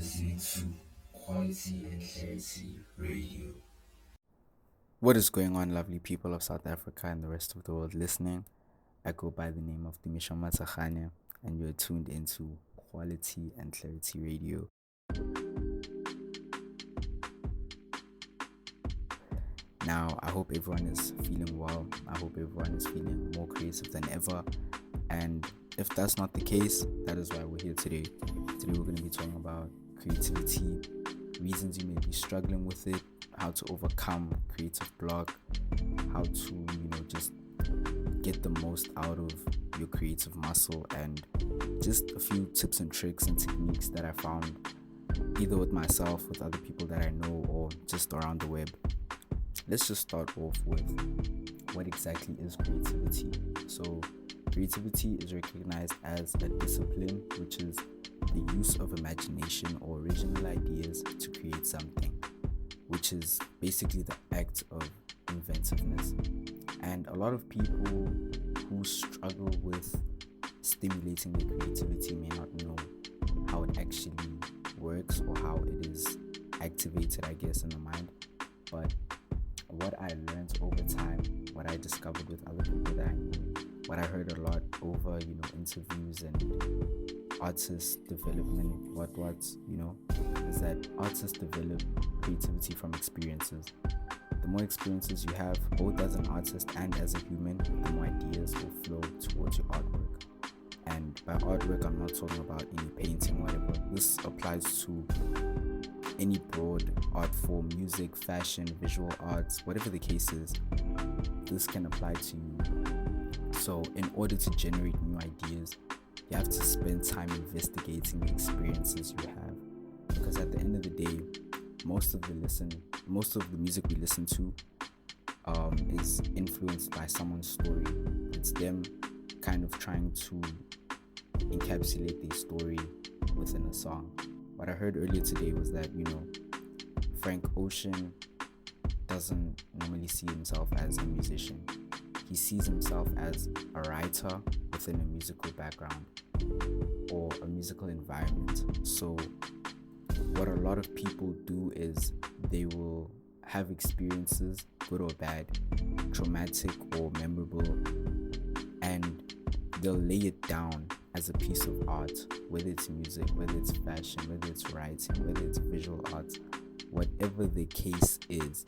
listening to Quality and Clarity Radio. What is going on, lovely people of South Africa and the rest of the world listening? I go by the name of Dimisha Matsakhane, and you're tuned into Quality and Clarity Radio. Now, I hope everyone is feeling well. I hope everyone is feeling more creative than ever. And if that's not the case, that is why we're here today. Today, we're going to be talking about creativity, reasons you may be struggling with it, how to overcome creative block, how to, just get the most out of your creative muscle, and just a few tips and tricks and techniques that I found either with myself, with other people that I know, or just around the web. Let's just start off with what exactly is creativity. So creativity is recognized as a discipline, which is the use of imagination or original ideas to create something, which is basically the act of inventiveness. And a lot of people who struggle with stimulating their creativity may not know how it actually works or how it is activated, I guess, in the mind. But what I learned over time, what I discovered with other people that I knew, what I heard a lot over, interviews and artist development, is that artists develop creativity from experiences. The more experiences you have, both as an artist and as a human, the more ideas will flow towards your artwork. And by artwork, I'm not talking about any painting, whatever. This applies to any broad art form, music, fashion, visual arts, whatever the case is. This can apply to you. So in order to generate new ideas, you have to spend time investigating the experiences you have. Because at the end of the day, most of the music we listen to is influenced by someone's story. It's them kind of trying to encapsulate their story within a song. What I heard earlier today was that, Frank Ocean doesn't normally see himself as a musician. He sees himself as a writer within a musical background or a musical environment. So what a lot of people do is they will have experiences, good or bad, traumatic or memorable, and they'll lay it down as a piece of art, whether it's music, whether it's fashion, whether it's writing, whether it's visual arts, whatever the case is,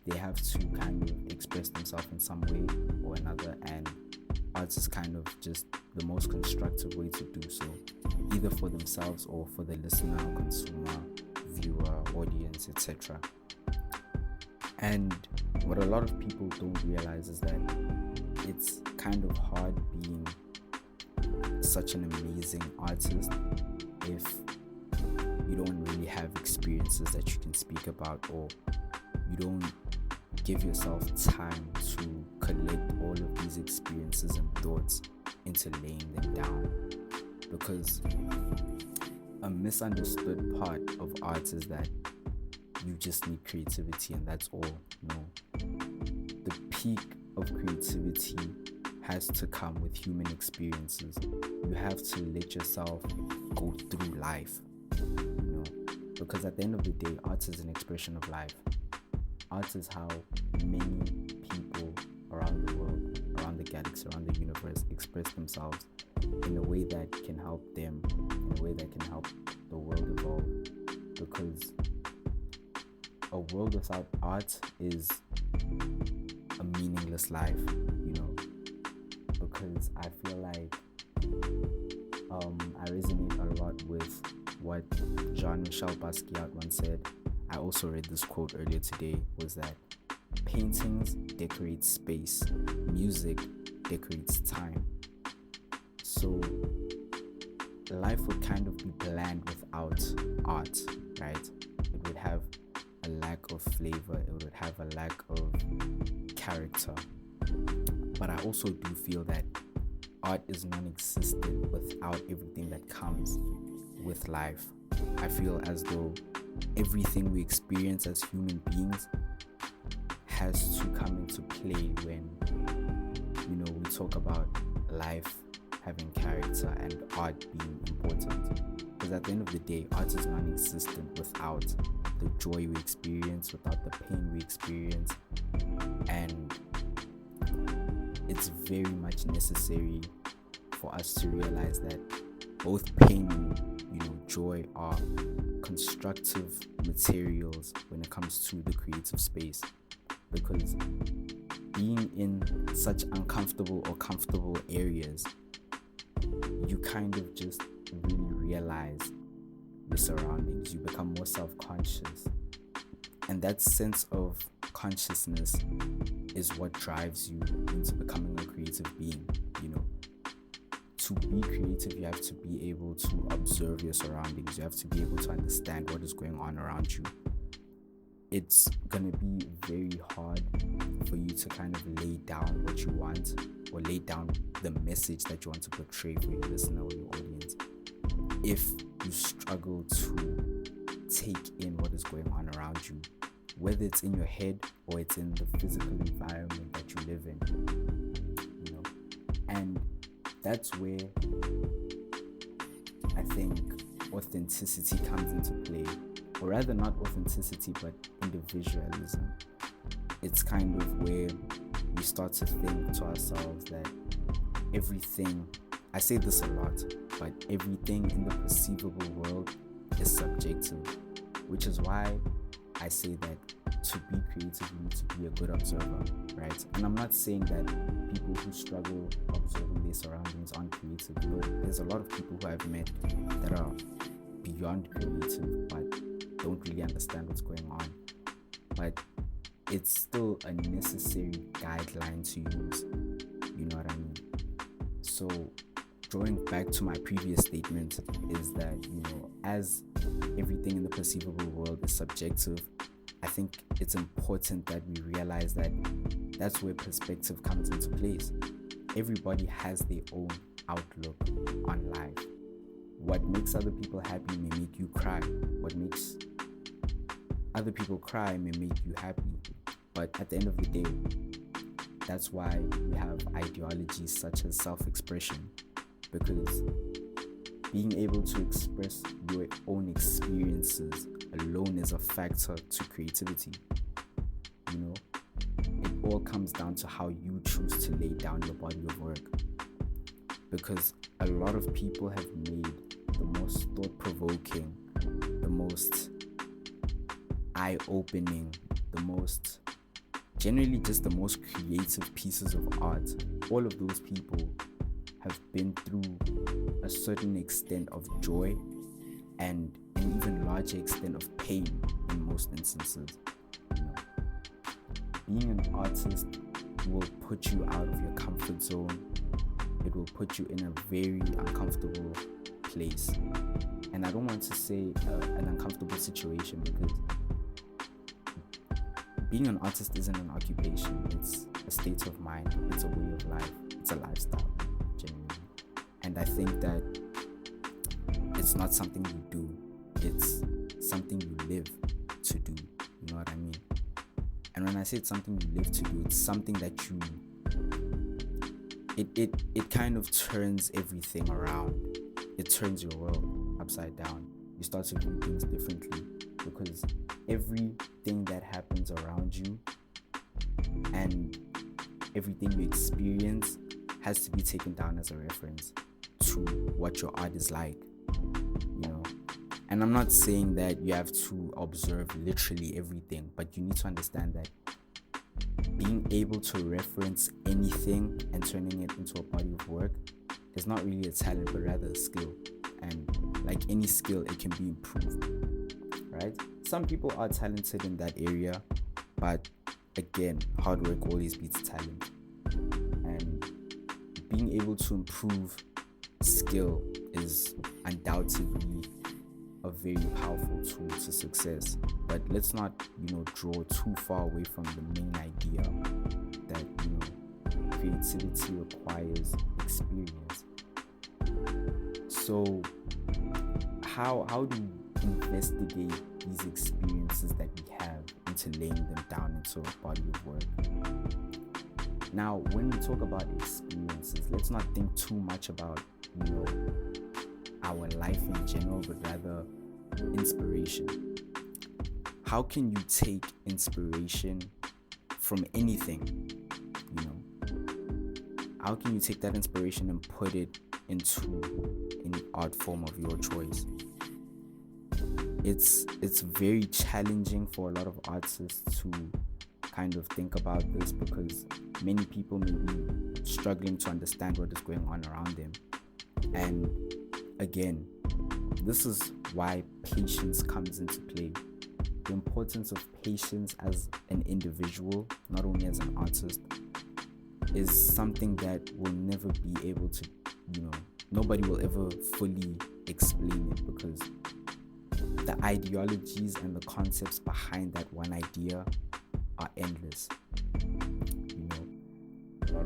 they have to kind of express themselves in some way or another, and art is kind of just the most constructive way to do so, either for themselves or for the listener, consumer, viewer, audience, etc. And what a lot of people don't realize is that it's kind of hard being such an amazing artist if you don't really have experiences that you can speak about, or you don't give yourself time to collect all of these experiences and thoughts into laying them down. Because a misunderstood part of art is that you just need creativity and that's all. No. The peak of creativity has to come with human experiences. You have to let yourself go through life, because at the end of the day, art is an expression of life. Art is how many people around the world, around the galaxy, around the universe express themselves in a way that can help them, in a way that can help the world evolve. Because a world without art is a meaningless life, because I feel like I resonate a lot with what Jean-Michel Basquiat once said. I also read this quote earlier today, was that paintings decorate space, music decorates time. So life would kind of be bland without art, right? It would have a lack of flavor, it would have a lack of character. But I also do feel that art is non-existent without everything that comes with life. I feel as though everything we experience as human beings has to come into play when, we talk about life having character and art being important. Because at the end of the day, art is non-existent without the joy we experience, without the pain we experience, and it's very much necessary for us to realize that both pain and joy are constructive materials when it comes to the creative space. Because being in such uncomfortable or comfortable areas, you kind of just really realize your surroundings. You become more self-conscious, and that sense of consciousness is what drives you into becoming a creative being. To be creative, you have to be able to observe your surroundings. You have to be able to understand what is going on around you. It's gonna be very hard for you to kind of lay down what you want, or lay down the message that you want to portray for your listener or your audience, if you struggle to take in what is going on around you, whether it's in your head or it's in the physical environment that you live in. And that's where I think authenticity comes into play, or rather not authenticity but individualism. It's kind of where we start to think to ourselves that everything, I say this a lot, but everything in the perceivable world is subjective, which is why I say that to be creative, you need to be a good observer, right? And I'm not saying that people who struggle observing their surroundings aren't creative. There's a lot of people who I've met that are beyond creative but don't really understand what's going on. But it's still a necessary guideline to use. You know what I mean? So drawing back to my previous statement is that, as everything in the perceivable world is subjective, I think it's important that we realize that that's where perspective comes into place. Everybody has their own outlook on life. What makes other people happy may make you cry. What makes other people cry may make you happy. But at the end of the day, that's why we have ideologies such as self-expression, because being able to express your own experiences alone is a factor to creativity. It all comes down to how you choose to lay down your body of work, because a lot of people have made the most thought-provoking, the most eye-opening, generally just the most creative pieces of art. All of those people have been through a certain extent of joy and an even larger extent of pain in most instances. Being an artist will put you out of your comfort zone. It will put you in a very uncomfortable place. And I don't want to say an uncomfortable situation, because being an artist isn't an occupation. It's a state of mind. It's a way of life. It's a lifestyle, genuinely. And I think that it's not something you do. It's something you live to do. You know what I mean? And when I say it's something you live to do, it's something that it kind of turns everything around. It turns your world upside down. You start to view things differently, because everything that happens around you and everything you experience has to be taken down as a reference to what your art is like. And I'm not saying that you have to observe literally everything, but you need to understand that being able to reference anything and turning it into a body of work is not really a talent, but rather a skill. And like any skill, it can be improved, right? Some people are talented in that area, but again, hard work always beats talent. And being able to improve skill is undoubtedly a very powerful tool to success. But let's not, draw too far away from the main idea that, creativity requires experience. So how do we investigate these experiences that we have into laying them down into a body of work? Now, when we talk about experiences, let's not think too much about, our life in general, but rather inspiration. How can you take inspiration from anything? You know, how can you take that inspiration and put it into an art form of your choice? It's very challenging for a lot of artists to kind of think about this, because many people may be struggling to understand what is going on around them. And again, this is why patience comes into play. The importance of patience as an individual, not only as an artist, is something that will never be able to, nobody will ever fully explain it, because the ideologies and the concepts behind that one idea are endless.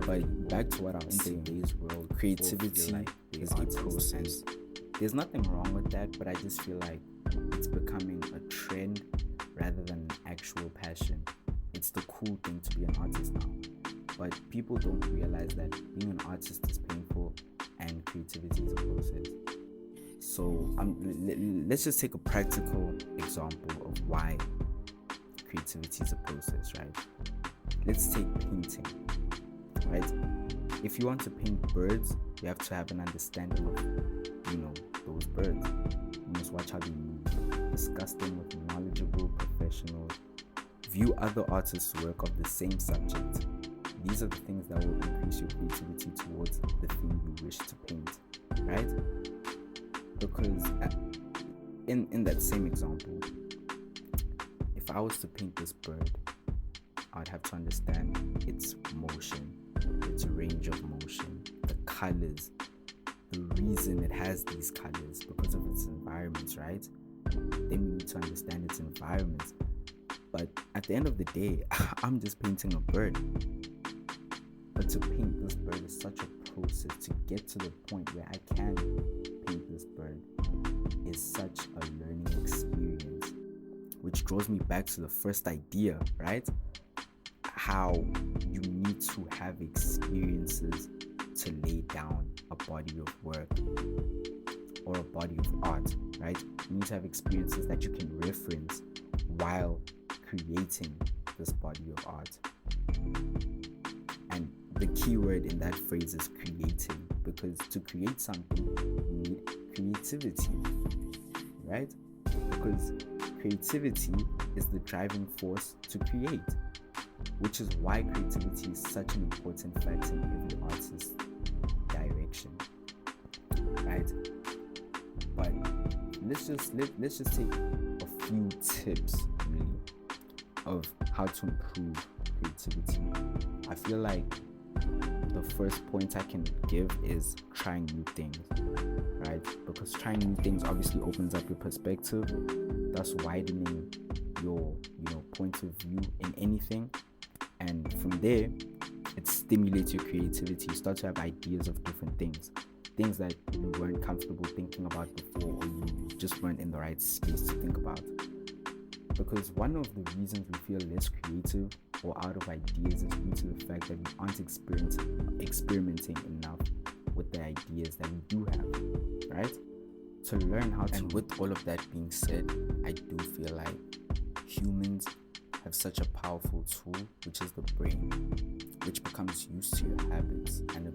But back to what I was saying, in today's world, creativity is a process. There's nothing wrong with that, but I just feel like it's becoming a trend rather than an actual passion. It's the cool thing to be an artist now. But people don't realize that being an artist is painful and creativity is a process. So let's just take a practical example of why creativity is a process, right? Let's take painting, right? If you want to paint birds, you have to have an understanding of, those birds. You must watch how they move, discuss them with knowledgeable professionals, view other artists' work of the same subject. These are the things that will increase your creativity towards the thing you wish to paint, right? Because in that same example, if I was to paint this bird, I'd have to understand its motion, its range of motion, the colors, the reason it has these colors, because of its environments, right? Then we need to understand its environments. But at the end of the day, I'm just painting a bird. But to paint this bird is such a process. To get to the point where I can paint this bird is such a learning experience, which draws me back to the first idea, right? How you need to have experiences to lay down a body of work or a body of art, right? You need to have experiences that you can reference while creating this body of art. And the key word in that phrase is creating, because to create something, you need creativity, right? Because creativity is the driving force to create, which is why creativity is such an important factor in every artist's direction, right? But let's just take a few tips, really, of how to improve creativity. I feel like the first point I can give is trying new things, right? Because trying new things obviously opens up your perspective, thus widening your point of view in anything. And from there, it stimulates your creativity. You start to have ideas of different things that you weren't comfortable thinking about before, or you just weren't in the right space to think about. Because one of the reasons we feel less creative or out of ideas is due to the fact that we aren't experimenting enough with the ideas that we do have, right? To learn how to. And with all of that being said, I do feel like humans have such a powerful tool, which is the brain, which becomes used to your habits, and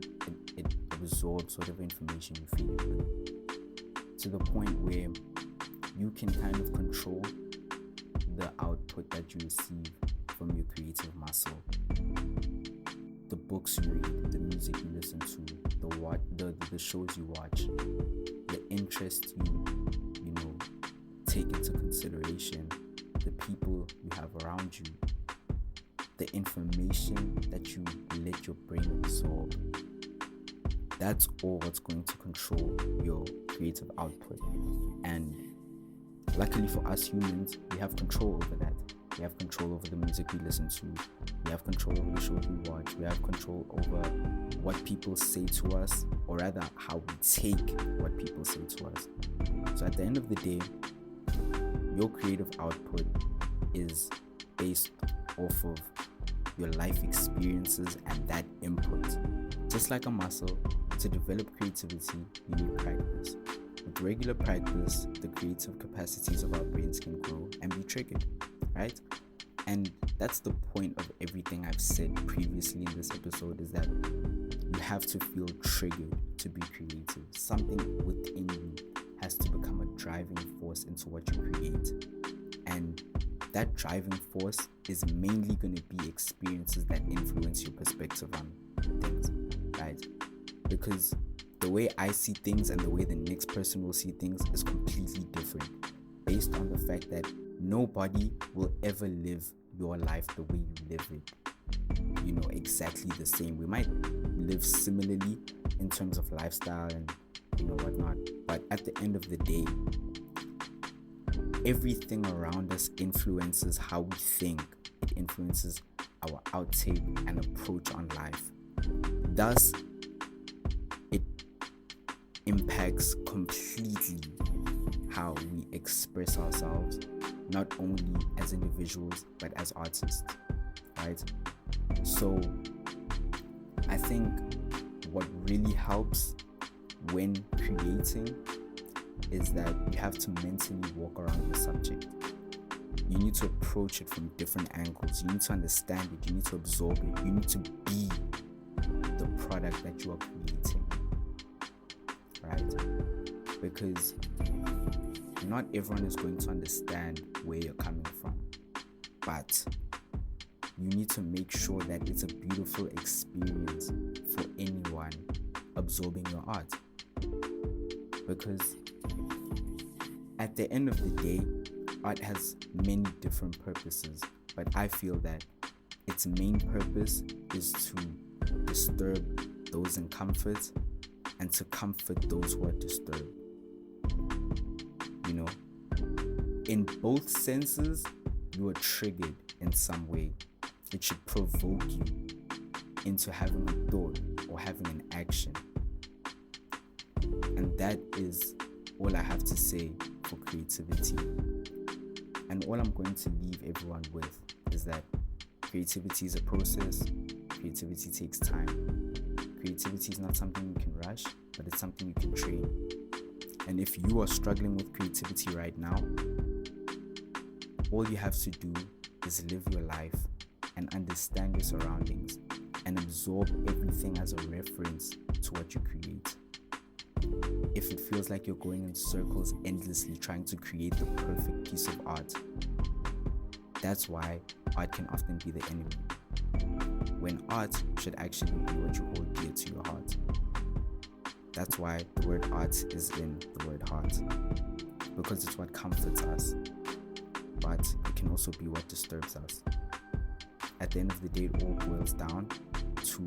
it absorbs whatever information you feed it with, to the point where you can kind of control the output that you receive from your creative muscle. The books you read, the music you listen to, the shows you watch, the interests you take into consideration, the people you have around you, the information that you let your brain absorb. That's all what's going to control your creative output. And luckily for us humans, we have control over that. We have control over the music we listen to. We have control over the shows we watch. We have control over what people say to us, or rather how we take what people say to us. So at the end of the day, your creative output is based off of your life experiences and that input. Just like a muscle, to develop creativity, you need practice. with regular practice, the creative capacities of our brains can grow and be triggered, right? And that's the point of everything I've said previously in this episode, is that you have to feel triggered to be creative. Something within you has to become a driving force into what you create. And that driving force is mainly going to be experiences that influence your perspective on things, right? Because the way I see things and the way the next person will see things is completely different, based on the fact that nobody will ever live your life the way you live it, exactly the same. We might live similarly in terms of lifestyle and whatnot, but at the end of the day, everything around us influences how we think. It influences our outtake and approach on life. Thus, it impacts completely how we express ourselves, not only as individuals but as artists, right? So I think what really helps when creating is that you have to mentally walk around the subject. You need to approach it from different angles. You need to understand it. You need to absorb it. You need to be the product that you are creating, right? Because not everyone is going to understand where you're coming from, but you need to make sure that it's a beautiful experience for anyone absorbing your art. Because at the end of the day, art has many different purposes, but I feel that its main purpose is to disturb those in comfort and to comfort those who are disturbed. In both senses, you are triggered in some way. It should provoke you into having a thought or having an action. And that is all I have to say for creativity. And all I'm going to leave everyone with is that creativity is a process. Creativity takes time. Creativity is not something you can rush, but it's something you can train. And if you are struggling with creativity right now, all you have to do is live your life and understand your surroundings and absorb everything as a reference to what you create. If it feels like you're going in circles endlessly trying to create the perfect piece of art, that's why art can often be the enemy, when art should actually be what you hold dear to your heart. That's why the word art is in the word heart, because it's what comforts us, but it can also be what disturbs us. At the end of the day, it all boils down to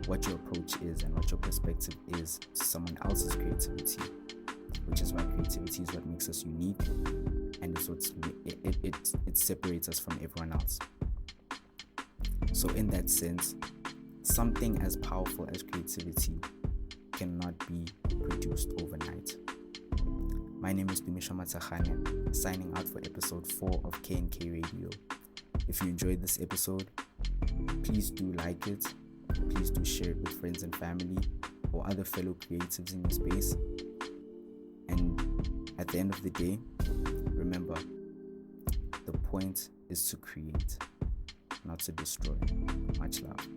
what your approach is and what your perspective is to someone else's creativity, which is why creativity is what makes us unique, and it's what it separates us from everyone else. So in that sense, something as powerful as creativity cannot be produced overnight. My name is Dumisha Matsakhane, signing out for episode 4 of K&K Radio. If you enjoyed this episode, please do like it, please do share it with friends and family or other fellow creatives in your space. And at the end of the day, remember, the point is to create, not to destroy. Much love.